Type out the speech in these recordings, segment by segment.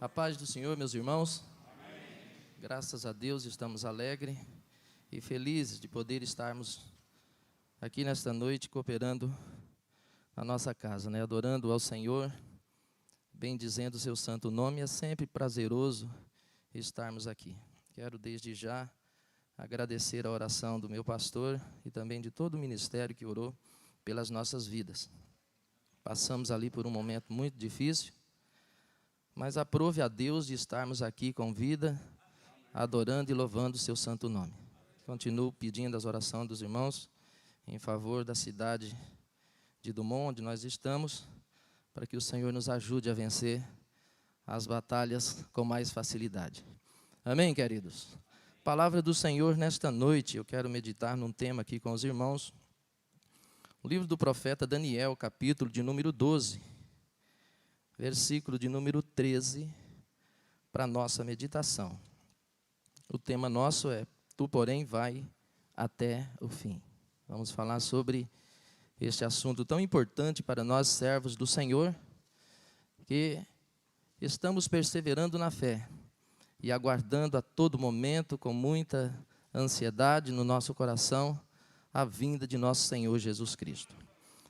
A paz do Senhor, meus irmãos. Amém. Graças a Deus estamos alegres e felizes de poder estarmos aqui nesta noite cooperando na nossa casa, adorando ao Senhor, bendizendo o seu santo nome. É sempre prazeroso estarmos aqui. Quero desde já agradecer a oração do meu pastor e também de todo o ministério que orou pelas nossas vidas. Passamos ali por um momento muito difícil, mas aprove a Deus de estarmos aqui com vida, adorando e louvando o seu santo nome. Continuo pedindo as orações dos irmãos em favor da cidade de Dumont, onde nós estamos, para que o Senhor nos ajude a vencer as batalhas com mais facilidade. Amém, queridos? Palavra do Senhor nesta noite, eu quero meditar num tema aqui com os irmãos. O livro do profeta Daniel, capítulo de número 12. Versículo de número 13, para a nossa meditação. O tema nosso é: Tu, porém, vai até o fim. Vamos falar sobre este assunto tão importante para nós, servos do Senhor, que estamos perseverando na fé e aguardando a todo momento, com muita ansiedade no nosso coração, a vinda de nosso Senhor Jesus Cristo.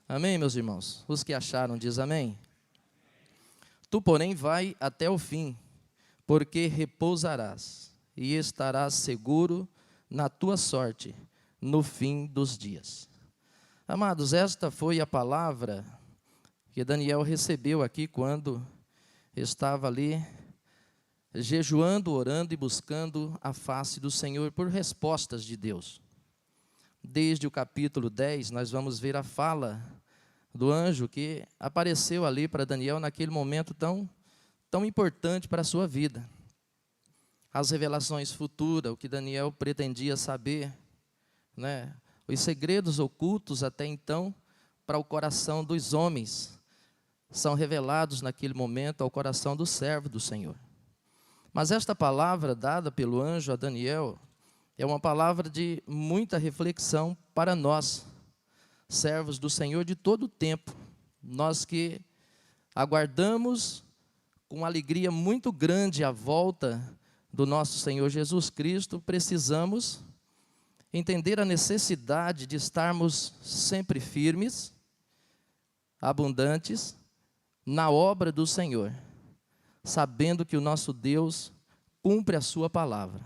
Amém, meus irmãos? Os que acharam, diz amém. Tu, porém, vai até o fim, porque repousarás e estarás seguro na tua sorte no fim dos dias. Amados, esta foi a palavra que Daniel recebeu aqui quando estava ali jejuando, orando e buscando a face do Senhor por respostas de Deus. Desde o capítulo 10, nós vamos ver a fala do anjo que apareceu ali para Daniel naquele momento tão importante para a sua vida. As revelações futuras, o que Daniel pretendia saber, os segredos ocultos até então para o coração dos homens, são revelados naquele momento ao coração do servo do Senhor. Mas esta palavra dada pelo anjo a Daniel é uma palavra de muita reflexão para nós, servos do Senhor de todo o tempo, nós que aguardamos com alegria muito grande a volta do nosso Senhor Jesus Cristo, precisamos entender a necessidade de estarmos sempre firmes, abundantes, na obra do Senhor, sabendo que o nosso Deus cumpre a sua palavra.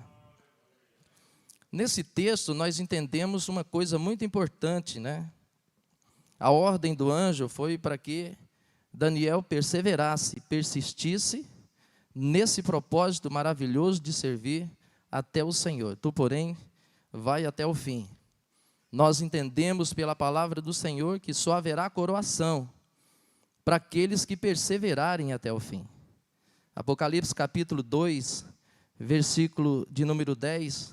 Nesse texto nós entendemos uma coisa muito importante, A ordem do anjo foi para que Daniel perseverasse, persistisse nesse propósito maravilhoso de servir até o Senhor. Tu, porém, vai até o fim. Nós entendemos pela palavra do Senhor que só haverá coroação para aqueles que perseverarem até o fim. Apocalipse capítulo 2, versículo de número 10,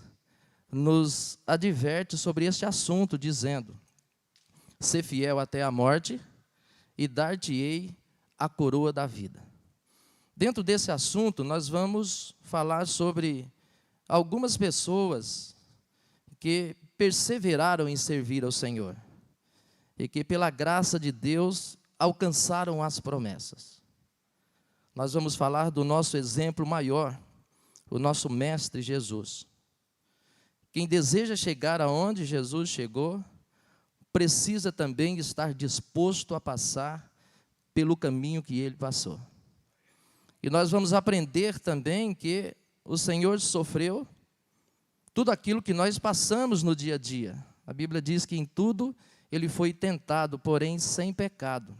nos adverte sobre este assunto, dizendo: Sê fiel até a morte, e dar-te-ei a coroa da vida. Dentro desse assunto, nós vamos falar sobre algumas pessoas que perseveraram em servir ao Senhor, e que pela graça de Deus alcançaram as promessas. Nós vamos falar do nosso exemplo maior, o nosso mestre Jesus. Quem deseja chegar aonde Jesus chegou, precisa também estar disposto a passar pelo caminho que ele passou. E nós vamos aprender também que o Senhor sofreu tudo aquilo que nós passamos no dia a dia. A Bíblia diz que em tudo ele foi tentado, porém sem pecado,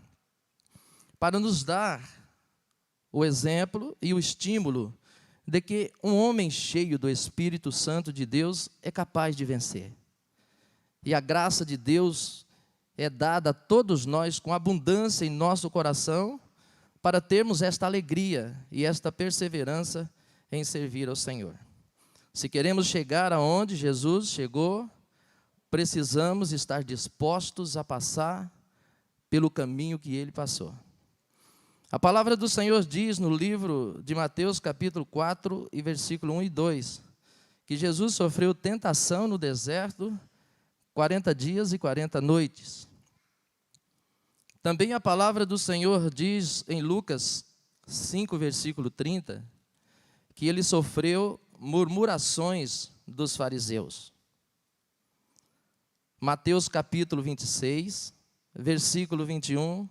para nos dar o exemplo e o estímulo de que um homem cheio do Espírito Santo de Deus é capaz de vencer. E a graça de Deus é dada a todos nós com abundância em nosso coração, para termos esta alegria e esta perseverança em servir ao Senhor. Se queremos chegar aonde Jesus chegou, precisamos estar dispostos a passar pelo caminho que ele passou. A palavra do Senhor diz no livro de Mateus capítulo 4 e versículo 1 e 2, que Jesus sofreu tentação no deserto 40 dias e 40 noites. Também a palavra do Senhor diz em Lucas 5, versículo 30, que ele sofreu murmurações dos fariseus. Mateus capítulo 26, versículo 21,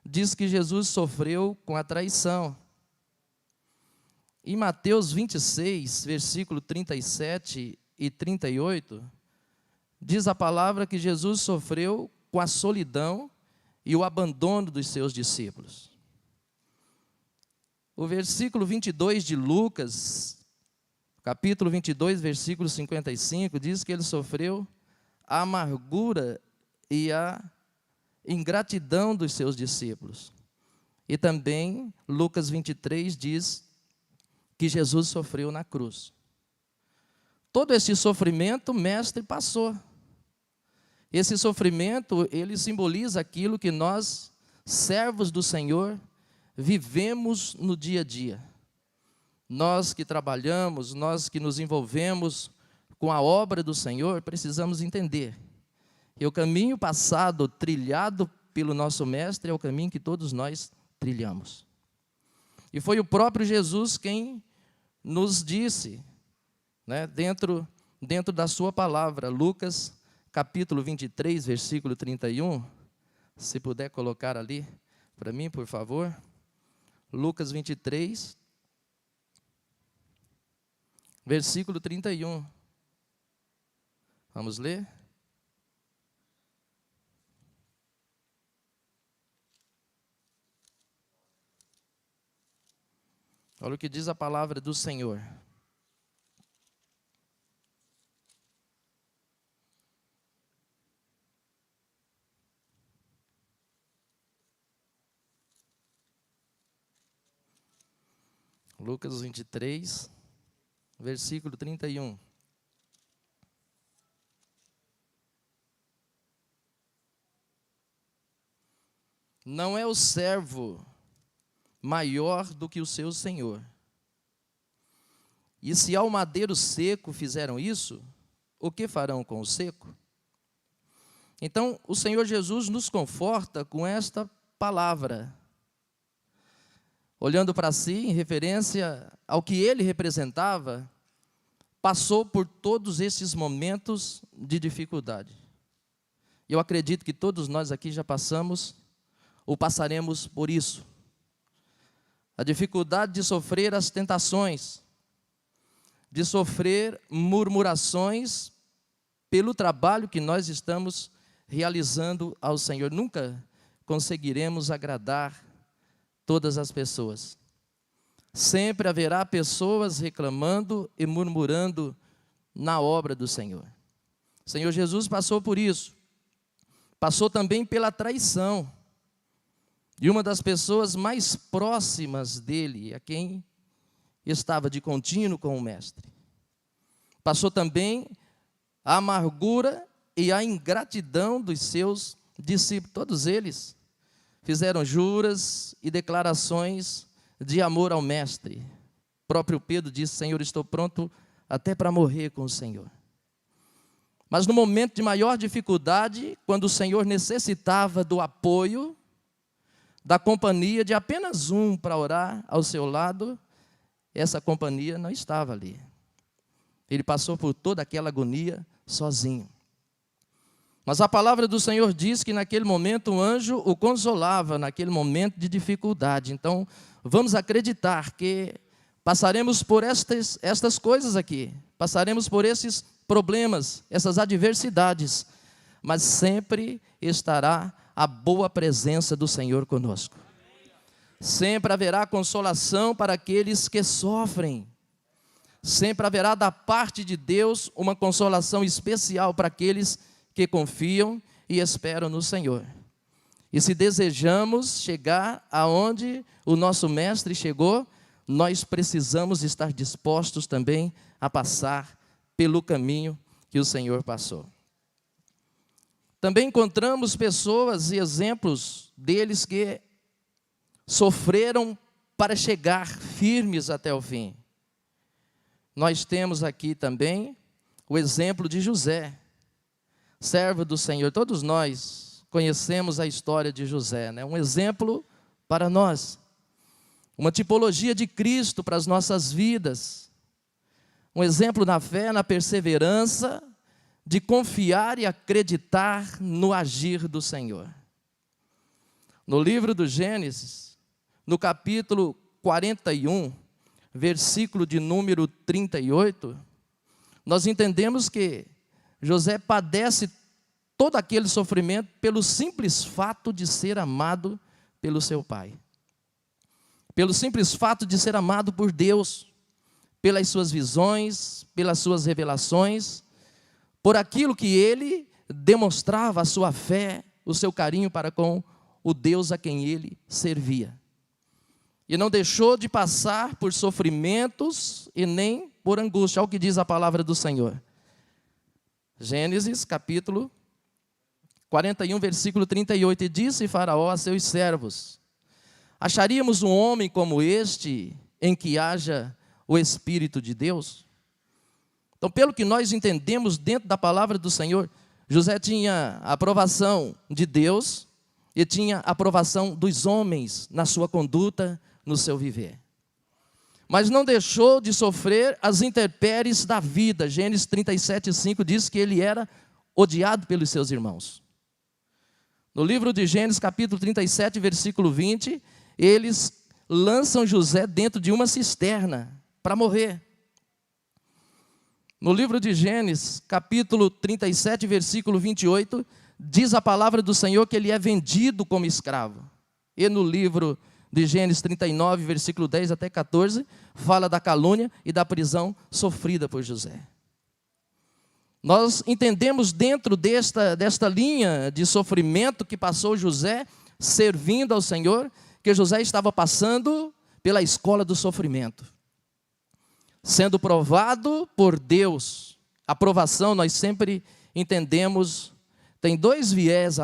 diz que Jesus sofreu com a traição. Em Mateus 26, versículo 37 e 38, diz a palavra que Jesus sofreu com a solidão e o abandono dos seus discípulos. O versículo 22 de Lucas, capítulo 22, versículo 55, diz que ele sofreu a amargura e a ingratidão dos seus discípulos. E também Lucas 23 diz que Jesus sofreu na cruz. Todo esse sofrimento o mestre passou. Esse sofrimento, ele simboliza aquilo que nós, servos do Senhor, vivemos no dia a dia. Nós que trabalhamos, nós que nos envolvemos com a obra do Senhor, precisamos entender que o caminho passado, trilhado pelo nosso mestre, é o caminho que todos nós trilhamos. E foi o próprio Jesus quem nos disse, né, dentro da sua palavra, Lucas capítulo 23, versículo 31, se puder colocar ali para mim, por favor. Lucas 23, versículo 31. Vamos ler? Olha o que diz a palavra do Senhor. Lucas 23, versículo 31. Não é o servo maior do que o seu senhor. E se ao madeiro seco fizeram isso, o que farão com o seco? Então, o Senhor Jesus nos conforta com esta palavra, olhando para si, em referência ao que ele representava, passou por todos esses momentos de dificuldade. Eu acredito que todos nós aqui já passamos ou passaremos por isso. A dificuldade de sofrer as tentações, de sofrer murmurações pelo trabalho que nós estamos realizando ao Senhor. Nunca conseguiremos agradar todas as pessoas. Sempre haverá pessoas reclamando e murmurando na obra do Senhor. O Senhor Jesus passou por isso. Passou também pela traição de uma das pessoas mais próximas dele, a quem estava de contínuo com o mestre. Passou também a amargura e a ingratidão dos seus discípulos. Todos eles fizeram juras e declarações de amor ao mestre. O próprio Pedro disse: Senhor, estou pronto até para morrer com o Senhor. Mas no momento de maior dificuldade, quando o Senhor necessitava do apoio, da companhia de apenas um para orar ao seu lado, essa companhia não estava ali. Ele passou por toda aquela agonia sozinho. Mas a palavra do Senhor diz que naquele momento o anjo o consolava, naquele momento de dificuldade. Então, vamos acreditar que passaremos por estas coisas aqui, passaremos por esses problemas, essas adversidades, mas sempre estará a boa presença do Senhor conosco. Sempre haverá consolação para aqueles que sofrem. Sempre haverá da parte de Deus uma consolação especial para aqueles que confiam e esperam no Senhor. E se desejamos chegar aonde o nosso mestre chegou, nós precisamos estar dispostos também a passar pelo caminho que o Senhor passou. Também encontramos pessoas e exemplos deles que sofreram para chegar firmes até o fim. Nós temos aqui também o exemplo de José, servo do Senhor. Todos nós conhecemos a história de José, né? Um exemplo para nós. uma tipologia de Cristo para as nossas vidas, um exemplo na fé, na perseverança, de confiar e acreditar no agir do Senhor. No livro do Gênesis, no capítulo 41, versículo de número 38, nós entendemos que José padece todo aquele sofrimento pelo simples fato de ser amado pelo seu pai. Pelo simples fato de ser amado por Deus, pelas suas visões, pelas suas revelações, por aquilo que ele demonstrava a sua fé, o seu carinho para com o Deus a quem ele servia. E não deixou de passar por sofrimentos e nem por angústia. Olha o que diz a palavra do Senhor. Gênesis capítulo 41, versículo 38. E disse Faraó a seus servos: acharíamos um homem como este, em que haja o Espírito de Deus? Então, pelo que nós entendemos dentro da palavra do Senhor, José tinha a aprovação de Deus e tinha a aprovação dos homens na sua conduta, no seu viver. Mas não deixou de sofrer as intempéries da vida. Gênesis 37:5 diz que ele era odiado pelos seus irmãos. No livro de Gênesis, capítulo 37, versículo 20, eles lançam José dentro de uma cisterna para morrer. No livro de Gênesis, capítulo 37, versículo 28, diz a palavra do Senhor que ele é vendido como escravo. E no livro de Gênesis 39, versículo 10 até 14, fala da calúnia e da prisão sofrida por José. Nós entendemos dentro desta linha de sofrimento que passou José, servindo ao Senhor, que José estava passando pela escola do sofrimento. Sendo provado por Deus. A provação, nós sempre entendemos, tem dois viés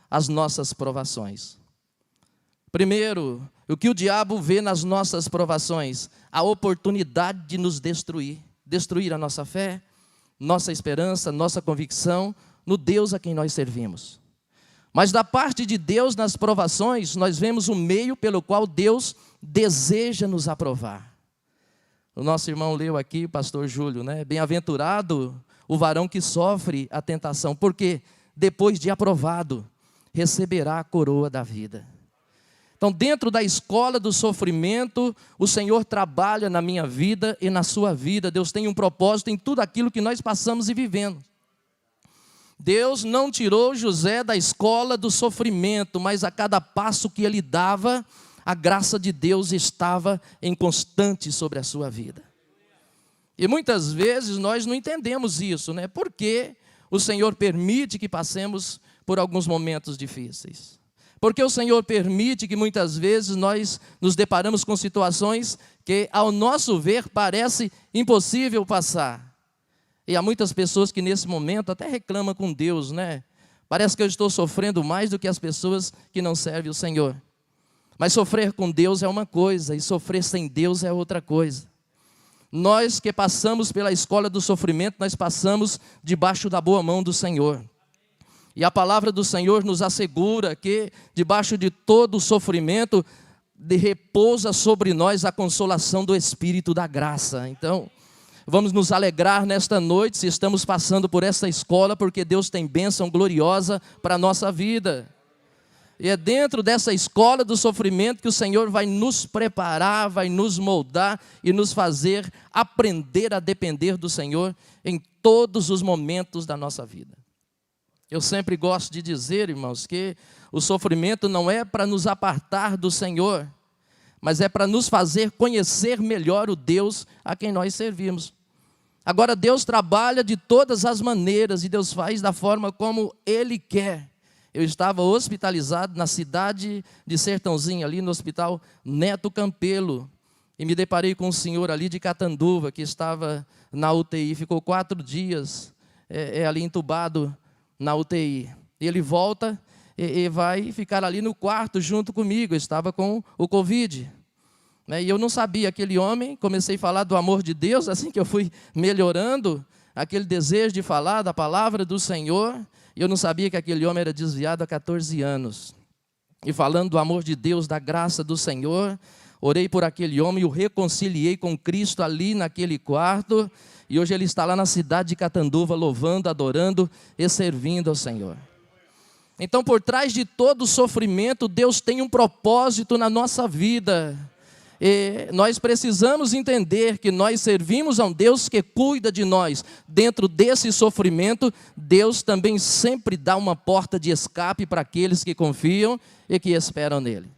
as nossas provações. Primeiro, o que o diabo vê nas nossas provações? A oportunidade de nos destruir. Destruir a nossa fé, nossa esperança, nossa convicção no Deus a quem nós servimos. Mas da parte de Deus nas provações, nós vemos o meio pelo qual Deus deseja nos aprovar. O nosso irmão leu aqui, o pastor Júlio, né? Bem-aventurado o varão que sofre a tentação, porque depois de aprovado, receberá a coroa da vida. Então, dentro da escola do sofrimento, o Senhor trabalha na minha vida e na sua vida. Deus tem um propósito em tudo aquilo que nós passamos e vivemos. Deus não tirou José da escola do sofrimento, mas a cada passo que ele dava, a graça de Deus estava em constante sobre a sua vida. E muitas vezes nós não entendemos isso, né? Por que o Senhor permite que passemos por alguns momentos difíceis? Porque o Senhor permite que muitas vezes nós nos deparamos com situações que, ao nosso ver, parece impossível passar. E há muitas pessoas que nesse momento até reclamam com Deus, né? Parece que eu estou sofrendo mais do que as pessoas que não servem o Senhor. Mas sofrer com Deus é uma coisa e sofrer sem Deus é outra coisa. Nós que passamos pela escola do sofrimento, nós passamos debaixo da boa mão do Senhor. E a palavra do Senhor nos assegura que debaixo de todo o sofrimento repousa sobre nós a consolação do Espírito da graça. Então, vamos nos alegrar nesta noite se estamos passando por essa escola, porque Deus tem bênção gloriosa para a nossa vida. E é dentro dessa escola do sofrimento que o Senhor vai nos preparar, vai nos moldar e nos fazer aprender a depender do Senhor em todos os momentos da nossa vida. Eu sempre gosto de dizer, irmãos, que o sofrimento não é para nos apartar do Senhor, mas é para nos fazer conhecer melhor o Deus a quem nós servimos. Agora, Deus trabalha de todas as maneiras e Deus faz da forma como Ele quer. Eu estava hospitalizado na cidade de Sertãozinho, ali no hospital Neto Campelo, e me deparei com um senhor ali de Catanduva, que estava na UTI, ficou 4 dias ali entubado na UTI. E ele volta e vai ficar ali no quarto junto comigo. Eu estava com o Covid. E eu não sabia, aquele homem, comecei a falar do amor de Deus, assim que eu fui melhorando, aquele desejo de falar da palavra do Senhor, e eu não sabia que aquele homem era desviado há 14 anos. E falando do amor de Deus, da graça do Senhor, Orei por aquele homem e o reconciliei com Cristo ali naquele quarto. E hoje ele está lá na cidade de Catanduva, louvando, adorando e servindo ao Senhor. Então, por trás de todo sofrimento, Deus tem um propósito na nossa vida. E nós precisamos entender que nós servimos a um Deus que cuida de nós. Dentro desse sofrimento, Deus também sempre dá uma porta de escape para aqueles que confiam e que esperam nele.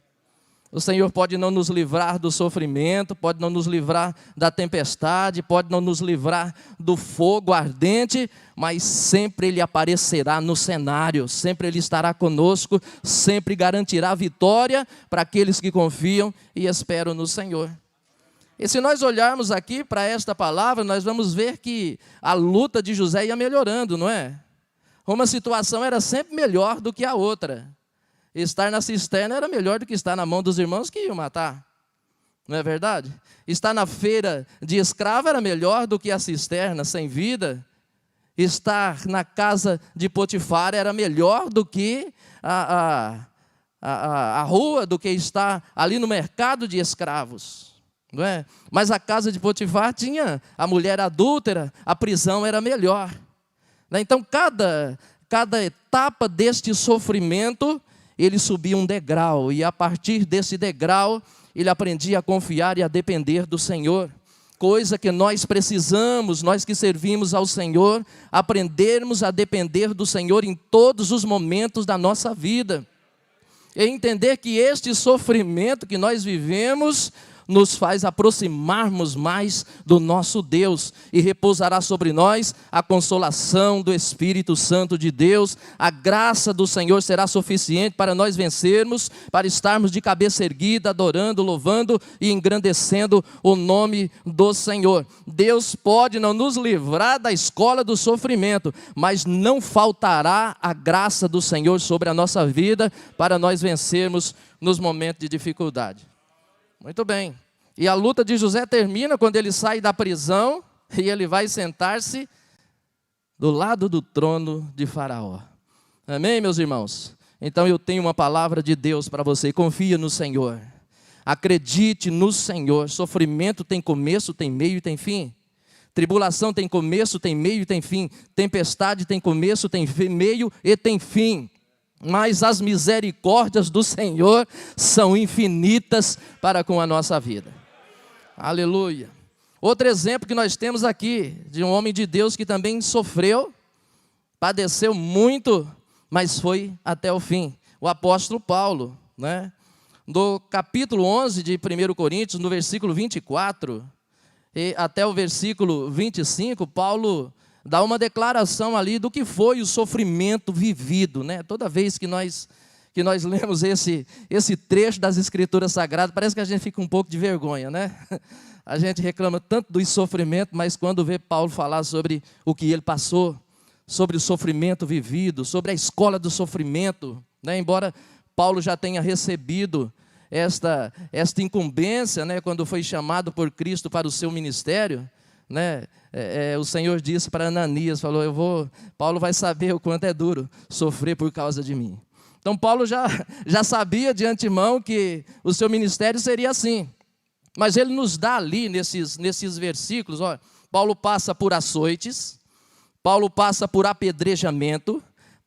O Senhor pode não nos livrar do sofrimento, pode não nos livrar da tempestade, pode não nos livrar do fogo ardente, mas sempre Ele aparecerá no cenário, sempre Ele estará conosco, sempre garantirá vitória para aqueles que confiam e esperam no Senhor. E se nós olharmos aqui para esta palavra, nós vamos ver que a luta de José ia melhorando, não é? Uma situação era sempre melhor do que a outra. Estar na cisterna era melhor do que estar na mão dos irmãos que iam matar. Não é verdade? Estar na feira de escravo era melhor do que a cisterna sem vida. Estar na casa de Potifar era melhor do que a rua, do que estar ali no mercado de escravos. Não é? Mas a casa de Potifar tinha a mulher adúltera, a prisão era melhor. Então, cada etapa deste sofrimento, ele subia um degrau, e a partir desse degrau, ele aprendia a confiar e a depender do Senhor. Coisa que nós precisamos, nós que servimos ao Senhor, aprendermos a depender do Senhor em todos os momentos da nossa vida. E entender que este sofrimento que nós vivemos nos faz aproximarmos mais do nosso Deus, e repousará sobre nós a consolação do Espírito Santo de Deus. A graça do Senhor será suficiente para nós vencermos, para estarmos de cabeça erguida, adorando, louvando e engrandecendo o nome do Senhor. Deus pode não nos livrar da escola do sofrimento, mas não faltará a graça do Senhor sobre a nossa vida para nós vencermos nos momentos de dificuldade. Muito bem. E a luta de José termina quando ele sai da prisão e ele vai sentar-se do lado do trono de Faraó. Amém, meus irmãos? Então eu tenho uma palavra de Deus para você. Confia no Senhor. Acredite no Senhor. Sofrimento tem começo, tem meio e tem fim. Tribulação tem começo, tem meio e tem fim. Tempestade tem começo, tem meio e tem fim. Mas as misericórdias do Senhor são infinitas para com a nossa vida. Aleluia. Outro exemplo que nós temos aqui, de um homem de Deus que também sofreu, padeceu muito, mas foi até o fim. O apóstolo Paulo, né? No capítulo 11 de 1 Coríntios, no versículo 24, e até o versículo 25, Paulo dá uma declaração ali do que foi o sofrimento vivido, né? Toda vez que nós lemos esse trecho das Escrituras Sagradas, parece que a gente fica um pouco de vergonha, né? A gente reclama tanto do sofrimento, mas quando vê Paulo falar sobre o que ele passou, sobre o sofrimento vivido, sobre a escola do sofrimento, né? Embora Paulo já tenha recebido esta incumbência, né? Quando foi chamado por Cristo para o seu ministério, né? O Senhor disse para Ananias, falou, Paulo vai saber o quanto é duro sofrer por causa de mim. Então Paulo já sabia de antemão que o seu ministério seria assim. Mas ele nos dá ali nesses versículos, ó, Paulo passa por açoites, Paulo passa por apedrejamento,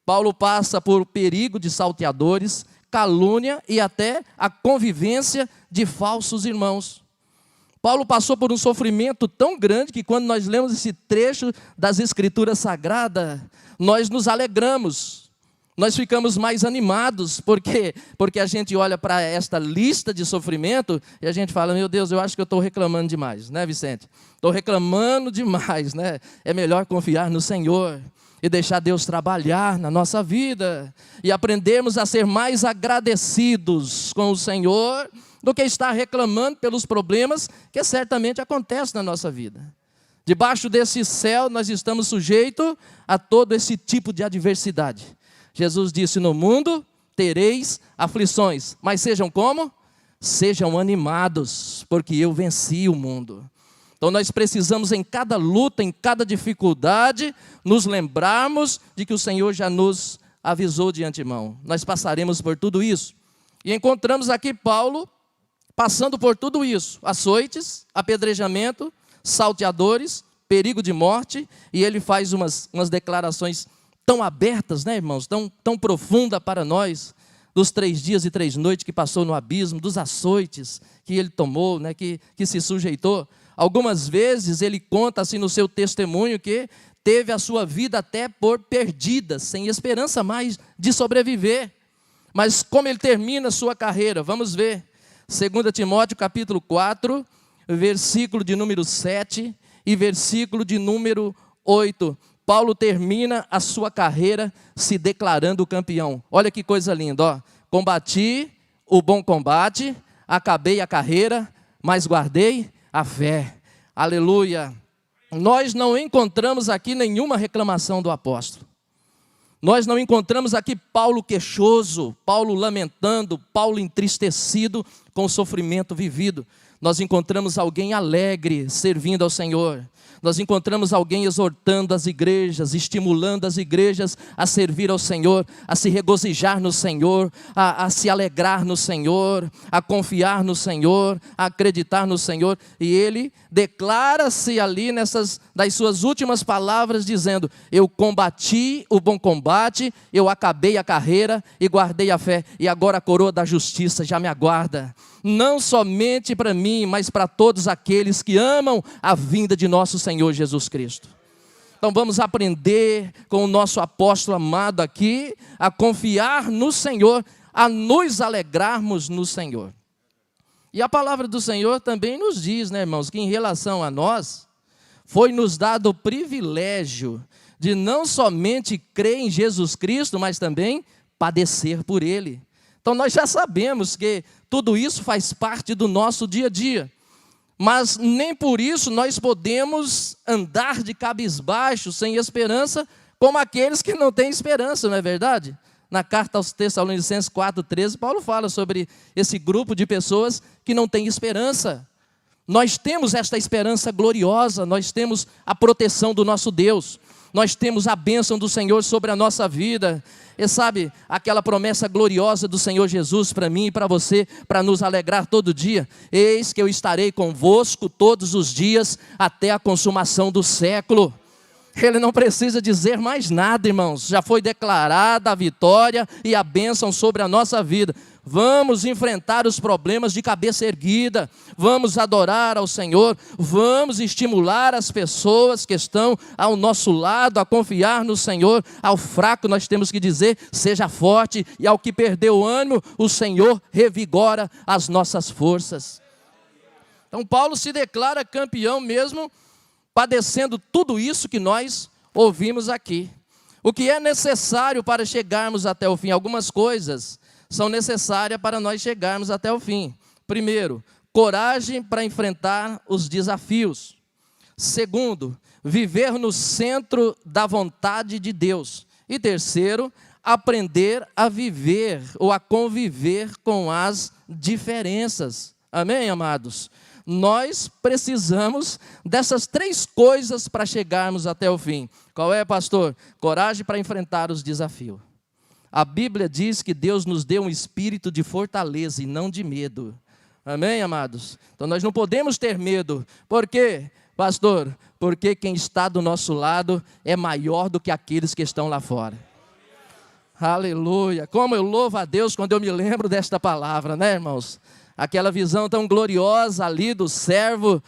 Paulo passa por perigo de salteadores, calúnia e até a convivência de falsos irmãos. Paulo passou por um sofrimento tão grande que quando nós lemos esse trecho das Escrituras Sagradas, nós nos alegramos, nós ficamos mais animados, porque a gente olha para esta lista de sofrimento e a gente fala, meu Deus, eu acho que eu estou reclamando demais, né, Vicente? Estou reclamando demais, né? É melhor confiar no Senhor e deixar Deus trabalhar na nossa vida e aprendermos a ser mais agradecidos com o Senhor do que estar reclamando pelos problemas que certamente acontecem na nossa vida. Debaixo desse céu nós estamos sujeitos a todo esse tipo de adversidade. Jesus disse, no mundo tereis aflições, mas sejam como? Sejam animados, porque eu venci o mundo. Então nós precisamos em cada luta, em cada dificuldade, nos lembrarmos de que o Senhor já nos avisou de antemão. Nós passaremos por tudo isso. E encontramos aqui Paulo passando por tudo isso, açoites, apedrejamento, salteadores, perigo de morte, e ele faz umas declarações tão abertas, né, irmãos, tão profunda para nós, dos 3 dias e 3 noites que passou no abismo, dos açoites que ele tomou, né, que se sujeitou. Algumas vezes ele conta assim no seu testemunho que teve a sua vida até por perdida, sem esperança mais de sobreviver. Mas como ele termina a sua carreira, vamos ver. 2 Timóteo capítulo 4, versículo de número 7 e versículo de número 8. Paulo termina a sua carreira se declarando campeão. Olha que coisa linda, ó. Combati o bom combate, acabei a carreira, mas guardei a fé. Aleluia. Nós não encontramos aqui nenhuma reclamação do apóstolo. Nós não encontramos aqui Paulo queixoso, Paulo lamentando, Paulo entristecido com o sofrimento vivido. Nós encontramos alguém alegre, servindo ao Senhor. Nós encontramos alguém exortando as igrejas, estimulando as igrejas a servir ao Senhor, a se regozijar no Senhor, a se alegrar no Senhor, a confiar no Senhor, a acreditar no Senhor. E ele declara-se ali das suas últimas palavras dizendo: eu combati o bom combate, eu acabei a carreira e guardei a fé, e agora a coroa da justiça já me aguarda. Não somente para mim, mas para todos aqueles que amam a vinda de nosso Senhor Jesus Cristo. Então vamos aprender com o nosso apóstolo amado aqui, a confiar no Senhor, a nos alegrarmos no Senhor. E a palavra do Senhor também nos diz, né, irmãos, que em relação a nós, foi nos dado o privilégio de não somente crer em Jesus Cristo, mas também padecer por Ele. Então nós já sabemos que tudo isso faz parte do nosso dia a dia. Mas nem por isso nós podemos andar de cabisbaixo, sem esperança, como aqueles que não têm esperança, não é verdade? Na carta aos Tessalonicenses 4,13, Paulo fala sobre esse grupo de pessoas que não têm esperança. Nós temos esta esperança gloriosa, nós temos a proteção do nosso Deus, nós temos a bênção do Senhor sobre a nossa vida. E sabe, aquela promessa gloriosa do Senhor Jesus para mim e para você, para nos alegrar todo dia: eis que eu estarei convosco todos os dias, até a consumação do século. Ele não precisa dizer mais nada, irmãos, já foi declarada a vitória e a bênção sobre a nossa vida. Vamos enfrentar os problemas de cabeça erguida, vamos adorar ao Senhor, vamos estimular as pessoas que estão ao nosso lado a confiar no Senhor. Ao fraco nós temos que dizer: seja forte, e ao que perdeu o ânimo, o Senhor revigora as nossas forças. Então Paulo se declara campeão mesmo padecendo tudo isso que nós ouvimos aqui. O que é necessário para chegarmos até o fim? Algumas coisas são necessárias para nós chegarmos até o fim. Primeiro, coragem para enfrentar os desafios. Segundo, viver no centro da vontade de Deus. E terceiro, aprender a viver ou a conviver com as diferenças. Amém, amados? Nós precisamos dessas 3 coisas para chegarmos até o fim. Qual é, pastor? Coragem para enfrentar os desafios. A Bíblia diz que Deus nos deu um espírito de fortaleza e não de medo. Amém, amados? Então nós não podemos ter medo. Por quê, pastor? Porque quem está do nosso lado é maior do que aqueles que estão lá fora. Aleluia! Como eu louvo a Deus quando eu me lembro desta palavra, né, irmãos? Aquela visão tão gloriosa ali do servo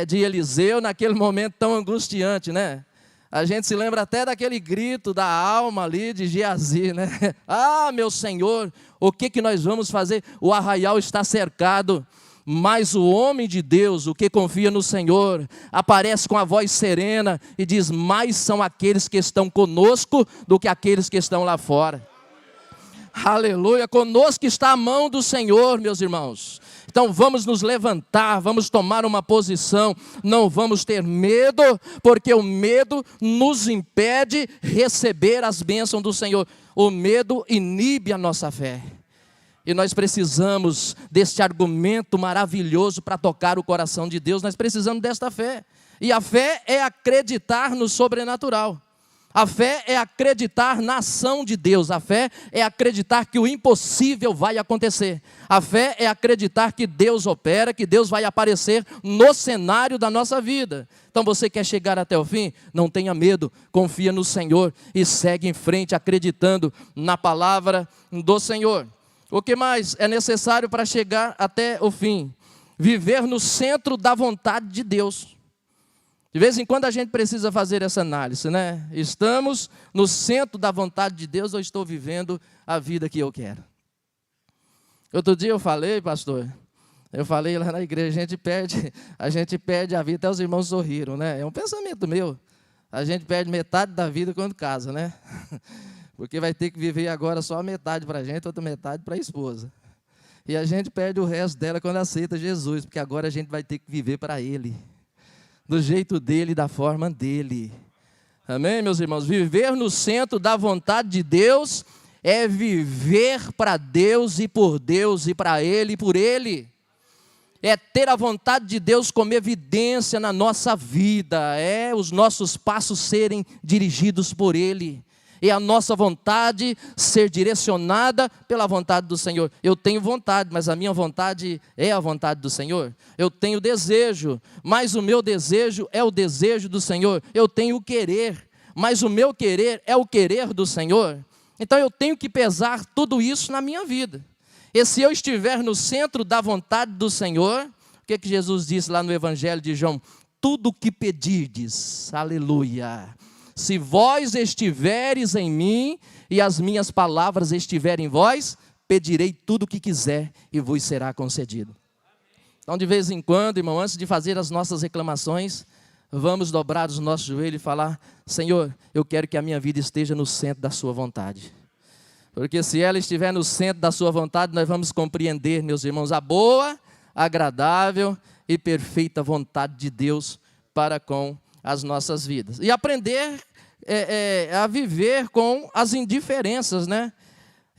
de Eliseu, naquele momento tão angustiante, né? A gente se lembra até daquele grito da alma ali de Geazi, né? Ah, meu Senhor, o que nós vamos fazer? O arraial está cercado, mas o homem de Deus, o que confia no Senhor, aparece com a voz serena e diz: mais são aqueles que estão conosco do que aqueles que estão lá fora. Aleluia, conosco está a mão do Senhor, meus irmãos. Então vamos nos levantar, vamos tomar uma posição, não vamos ter medo, porque o medo nos impede receber as bênçãos do Senhor. O medo inibe a nossa fé. E nós precisamos deste argumento maravilhoso para tocar o coração de Deus. Nós precisamos desta fé. E a fé é acreditar no sobrenatural. A fé é acreditar na ação de Deus. A fé é acreditar que o impossível vai acontecer. A fé é acreditar que Deus opera, que Deus vai aparecer no cenário da nossa vida. Então você quer chegar até o fim? Não tenha medo, confia no Senhor e segue em frente acreditando na palavra do Senhor. O que mais é necessário para chegar até o fim? Viver no centro da vontade de Deus. De vez em quando a gente precisa fazer essa análise, né? Estamos no centro da vontade de Deus ou estou vivendo a vida que eu quero? Outro dia eu falei, pastor, lá na igreja, a gente perde a vida, até os irmãos sorriram, né? É um pensamento meu. A gente perde metade da vida quando casa, né? Porque vai ter que viver agora só a metade para a gente, outra metade para a esposa. E a gente perde o resto dela quando aceita Jesus, porque agora a gente vai ter que viver para Ele. Do jeito dele, da forma dele. Amém, meus irmãos? Viver no centro da vontade de Deus é viver para Deus e para Ele e por Ele. É ter a vontade de Deus como evidência na nossa vida. É os nossos passos serem dirigidos por Ele. É a nossa vontade ser direcionada pela vontade do Senhor. Eu tenho vontade, mas a minha vontade é a vontade do Senhor. Eu tenho desejo, mas o meu desejo é o desejo do Senhor. Eu tenho o querer, mas o meu querer é o querer do Senhor. Então eu tenho que pesar tudo isso na minha vida. E se eu estiver no centro da vontade do Senhor, o que Jesus disse lá no Evangelho de João? Tudo o que pedirdes, aleluia. Se vós estiveres em mim e as minhas palavras estiverem em vós, pedirei tudo o que quiser e vos será concedido. Então, de vez em quando, irmão, antes de fazer as nossas reclamações, vamos dobrar os nossos joelhos e falar: Senhor, eu quero que a minha vida esteja no centro da sua vontade. Porque se ela estiver no centro da sua vontade, nós vamos compreender, meus irmãos, a boa, agradável e perfeita vontade de Deus para com as nossas vidas. E aprender a viver com as indiferenças, né?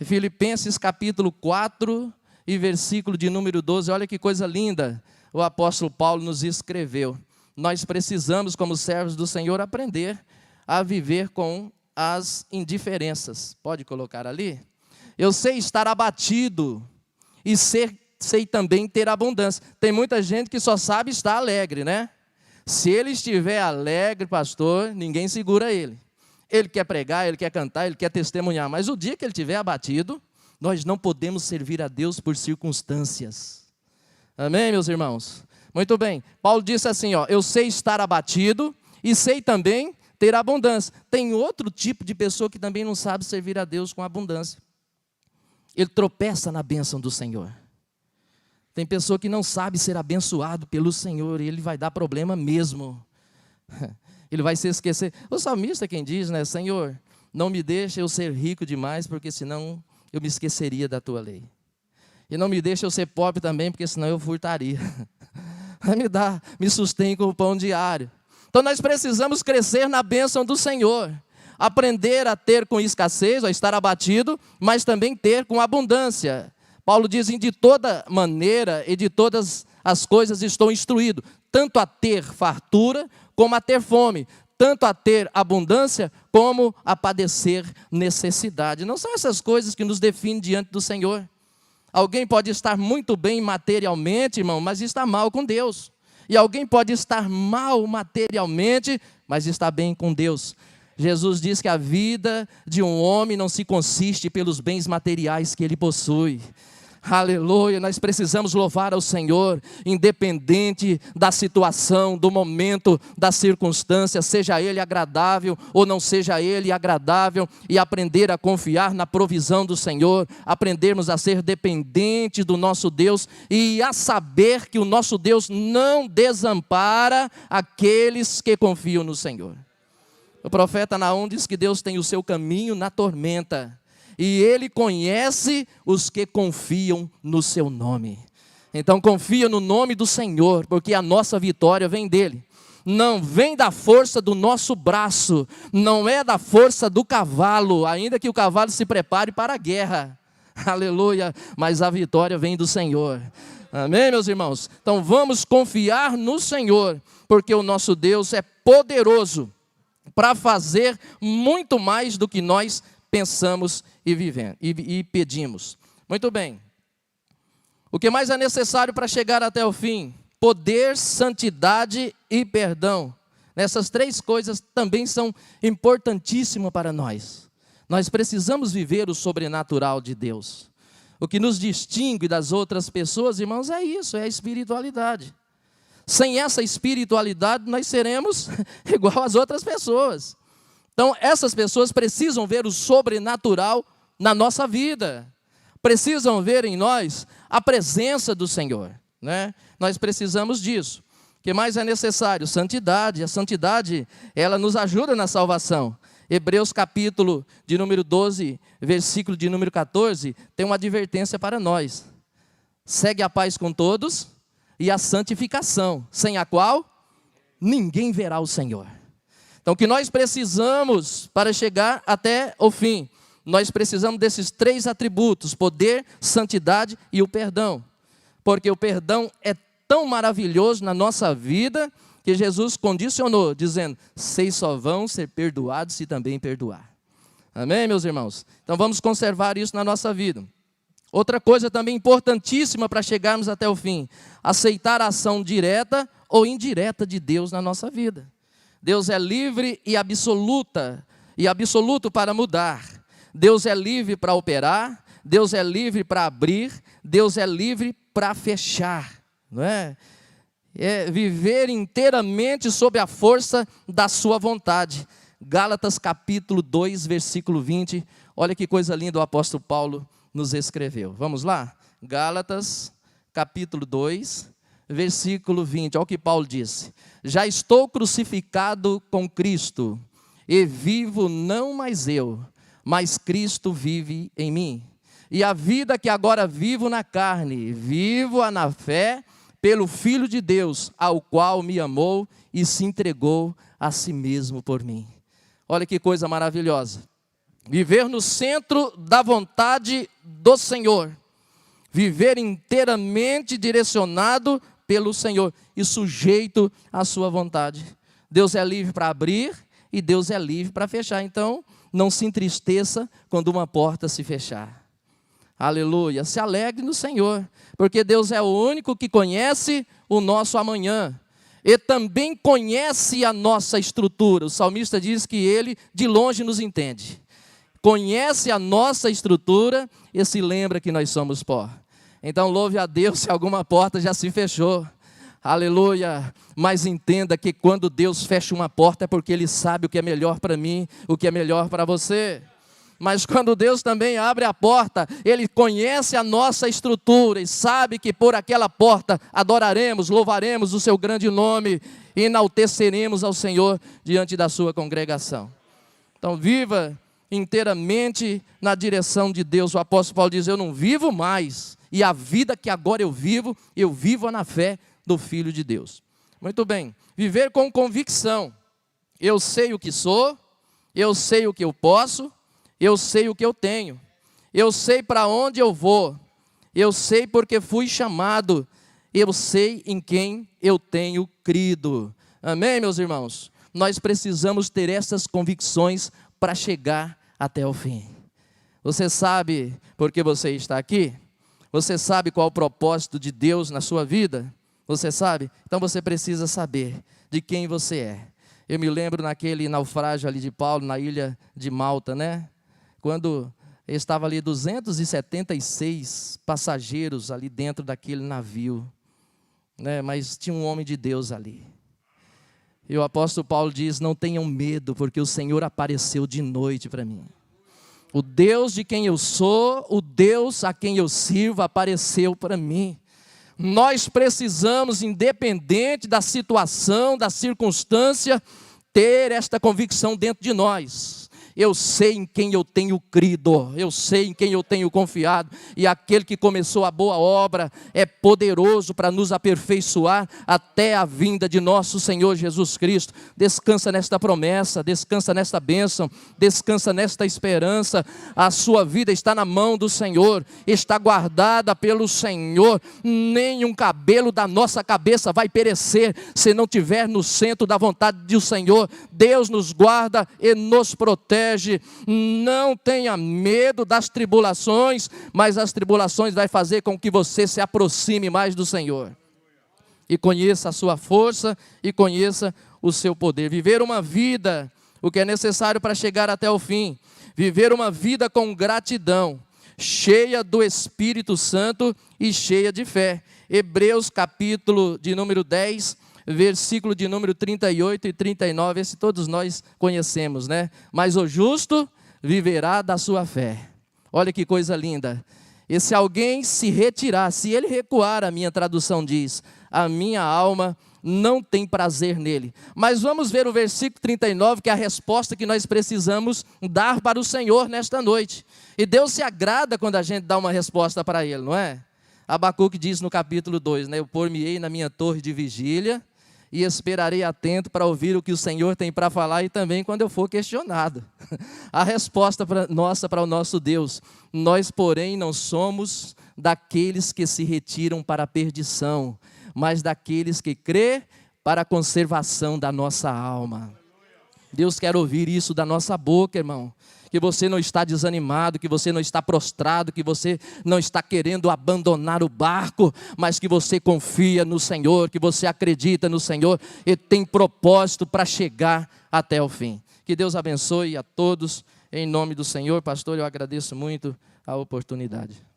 Filipenses capítulo 4 e versículo de número 12, olha que coisa linda o apóstolo Paulo nos escreveu. Nós precisamos, como servos do Senhor, aprender a viver com as indiferenças. Pode colocar ali? Eu sei estar abatido e sei também ter abundância. Tem muita gente que só sabe estar alegre, né? Se ele estiver alegre, pastor, ninguém segura ele. Ele quer pregar, ele quer cantar, ele quer testemunhar. Mas o dia que ele estiver abatido, nós não podemos servir a Deus por circunstâncias. Amém, meus irmãos? Muito bem. Paulo disse assim, ó, eu sei estar abatido e sei também ter abundância. Tem outro tipo de pessoa que também não sabe servir a Deus com abundância. Ele tropeça na bênção do Senhor. Tem pessoa que não sabe ser abençoado pelo Senhor e ele vai dar problema mesmo. Ele vai se esquecer. O salmista quem diz, né? Senhor, não me deixe eu ser rico demais, porque senão eu me esqueceria da tua lei. E não me deixe eu ser pobre também, porque senão eu furtaria. Me sustém com o pão diário. Então nós precisamos crescer na bênção do Senhor. Aprender a ter com escassez, a estar abatido, mas também ter com abundância. Paulo diz, de toda maneira e de todas as coisas estou instruído, tanto a ter fartura como a ter fome, tanto a ter abundância como a padecer necessidade. Não são essas coisas que nos definem diante do Senhor. Alguém pode estar muito bem materialmente, irmão, mas está mal com Deus. E alguém pode estar mal materialmente, mas está bem com Deus. Jesus diz que a vida de um homem não se consiste pelos bens materiais que ele possui. Aleluia, nós precisamos louvar ao Senhor, independente da situação, do momento, da circunstância, seja ele agradável ou não seja ele agradável, e aprender a confiar na provisão do Senhor, aprendermos a ser dependentes do nosso Deus e a saber que o nosso Deus não desampara aqueles que confiam no Senhor. O profeta Naum diz que Deus tem o seu caminho na tormenta. E Ele conhece os que confiam no seu nome. Então confia no nome do Senhor, porque a nossa vitória vem dEle. Não vem da força do nosso braço, não é da força do cavalo, ainda que o cavalo se prepare para a guerra. Aleluia, mas a vitória vem do Senhor. Amém, meus irmãos? Então vamos confiar no Senhor, porque o nosso Deus é poderoso para fazer muito mais do que nós pensamos e pedimos. Muito bem. O que mais é necessário para chegar até o fim? Poder, santidade e perdão. Essas três coisas também são importantíssimas para nós. Nós precisamos viver o sobrenatural de Deus. O que nos distingue das outras pessoas, irmãos, é isso, é a espiritualidade. Sem essa espiritualidade, nós seremos igual às outras pessoas. Então, essas pessoas precisam ver o sobrenatural na nossa vida. Precisam ver em nós a presença do Senhor, né? Nós precisamos disso. O que mais é necessário? Santidade. A santidade, ela nos ajuda na salvação. Hebreus capítulo de número 12, versículo de número 14, tem uma advertência para nós. Segue a paz com todos e a santificação, sem a qual ninguém verá o Senhor. Então, o que nós precisamos para chegar até o fim? Nós precisamos desses três atributos: poder, santidade e o perdão. Porque o perdão é tão maravilhoso na nossa vida que Jesus condicionou, dizendo: vocês só vão ser perdoados se também perdoar. Amém, meus irmãos? Então vamos conservar isso na nossa vida. Outra coisa também importantíssima para chegarmos até o fim: aceitar a ação direta ou indireta de Deus na nossa vida. Deus é livre e absoluto para mudar. Deus é livre para operar, Deus é livre para abrir, Deus é livre para fechar, não é? É viver inteiramente sob a força da sua vontade. Gálatas capítulo 2, versículo 20, olha que coisa linda o apóstolo Paulo nos escreveu. Vamos lá? Gálatas capítulo 2, versículo 20, olha o que Paulo disse: já estou crucificado com Cristo, e vivo não mais eu, mas Cristo vive em mim. E a vida que agora vivo na carne, vivo-a na fé pelo Filho de Deus, ao qual me amou e se entregou a si mesmo por mim. Olha que coisa maravilhosa. Viver no centro da vontade do Senhor. Viver inteiramente direcionado pelo Senhor e sujeito à sua vontade. Deus é livre para abrir e Deus é livre para fechar. Então, não se entristeça quando uma porta se fechar. Aleluia, se alegre no Senhor, porque Deus é o único que conhece o nosso amanhã. E também conhece a nossa estrutura. O salmista diz que Ele de longe nos entende. Conhece a nossa estrutura e se lembra que nós somos pó. Então louve a Deus se alguma porta já se fechou. Aleluia, mas entenda que quando Deus fecha uma porta é porque Ele sabe o que é melhor para mim, o que é melhor para você. Mas quando Deus também abre a porta, Ele conhece a nossa estrutura e sabe que por aquela porta adoraremos, louvaremos o seu grande nome e enalteceremos ao Senhor diante da sua congregação. Então viva inteiramente na direção de Deus. O apóstolo Paulo diz: eu não vivo mais, e a vida que agora eu vivo na fé do Filho de Deus. Muito bem, viver com convicção. Eu sei o que sou, eu sei o que eu posso, eu sei o que eu tenho, eu sei para onde eu vou, eu sei porque fui chamado, eu sei em quem eu tenho crido. Amém, meus irmãos? Nós precisamos ter essas convicções para chegar até o fim. Você sabe por que você está aqui? Você sabe qual é o propósito de Deus na sua vida? Você sabe? Então você precisa saber de quem você é. Eu me lembro naquele naufrágio ali de Paulo, na ilha de Malta, né? Quando estava ali 276 passageiros ali dentro daquele navio, né? Mas tinha um homem de Deus ali. E o apóstolo Paulo diz: não tenham medo, porque o Senhor apareceu de noite para mim. O Deus de quem eu sou, o Deus a quem eu sirvo, apareceu para mim. Nós precisamos, independente da situação, da circunstância, ter esta convicção dentro de nós. Eu sei em quem eu tenho crido, eu sei em quem eu tenho confiado, e aquele que começou a boa obra é poderoso para nos aperfeiçoar até a vinda de nosso Senhor Jesus Cristo. Descansa nesta promessa, descansa nesta bênção, descansa nesta esperança. A sua vida está na mão do Senhor, está guardada pelo Senhor. Nenhum cabelo da nossa cabeça vai perecer se não estiver no centro da vontade do Senhor. Deus nos guarda e nos protege. Não tenha medo das tribulações, mas as tribulações vai fazer com que você se aproxime mais do Senhor e conheça a sua força e conheça o seu poder. Viver uma vida, o que é necessário para chegar até o fim, viver uma vida com gratidão, cheia do Espírito Santo e cheia de fé. Hebreus capítulo de número 10, versículo de número 38 e 39, esse todos nós conhecemos, né? Mas o justo viverá da sua fé. Olha que coisa linda. E se alguém se retirar, se ele recuar, a minha tradução diz, a minha alma não tem prazer nele. Mas vamos ver o versículo 39, que é a resposta que nós precisamos dar para o Senhor nesta noite. E Deus se agrada quando a gente dá uma resposta para Ele, não é? Abacuque diz no capítulo 2, né? Eu por-me-ei na minha torre de vigília e esperarei atento para ouvir o que o Senhor tem para falar e também quando eu for questionado. A resposta nossa para o nosso Deus: nós, porém, não somos daqueles que se retiram para a perdição, mas daqueles que crê para a conservação da nossa alma. Deus quer ouvir isso da nossa boca, irmão. Que você não está desanimado, que você não está prostrado, que você não está querendo abandonar o barco, mas que você confia no Senhor, que você acredita no Senhor e tem propósito para chegar até o fim. Que Deus abençoe a todos, em nome do Senhor. Pastor, eu agradeço muito a oportunidade.